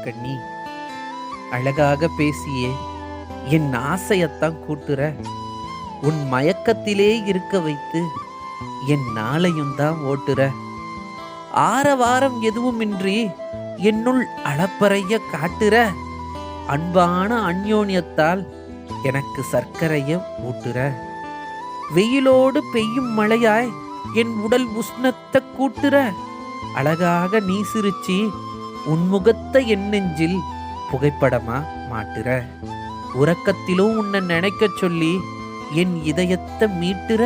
கண்ணி, அழகாக பேசியே என் ஆசையத்தான் கூட்டுற. உன் மயக்கத்திலே இருக்க வைத்து என் நாளையும் தான் ஓட்டுற. ஆரவாரம் எதுவுமின்றி என்னுள் அளப்பறைய காட்டுற. அன்பான அந்யோன்யத்தால் எனக்கு சர்க்கரைய ஊட்டுற. வெயிலோடு பெய்யும் மழையாய் என் உடல் உஷ்ணத்தை கூட்டுற. அழகாக நீ சிரிச்சி உன்முகத்தை என் நெஞ்சில் புகைப்படமா மாட்டுற. உறக்கத்திலும் உன்னை நினைக்க சொல்லி என் இதயத்தை மீட்டுற.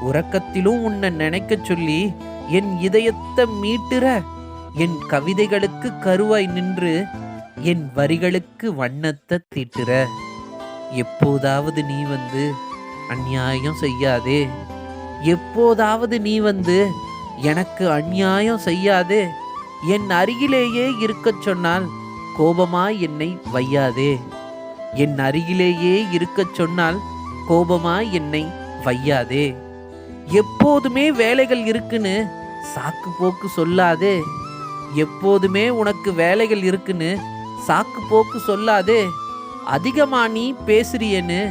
உறக்கத்திலும் உன்னை நினைக்க சொல்லி என் இதயத்தை மீட்டுற. என் கவிதைகளுக்கு கருவாய் நின்று என் வரிகளுக்கு வண்ணத்தை தீட்டுற. எப்போதாவது நீ வந்து அநியாயம் செய்யாதே. எப்போதாவது நீ வந்து எனக்கு அநியாயம் செய்யாதே. என் அருகிலேயே இருக்கச் சொன்னால் கோபமாய் என்னை வையாதே. என் அருகிலேயே இருக்கச் சொன்னால் கோபமாய் என்னை வையாதே. எப்போதுமே வேலைகள் இருக்குன்னு சாக்கு போக்கு சொல்லாதே. எப்போதுமே உனக்கு வேலைகள் இருக்குன்னு சாக்கு போக்கு சொல்லாதே. அதிகமா நீ பேசுறியன்னு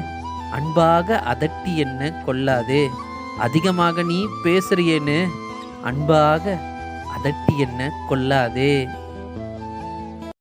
அன்பாக அதட்டி என்ன கொள்ளாதே. அதிகமாக நீ பேசுறியேன்னு அன்பாக அதட்டி என்ன கொள்ளாதே.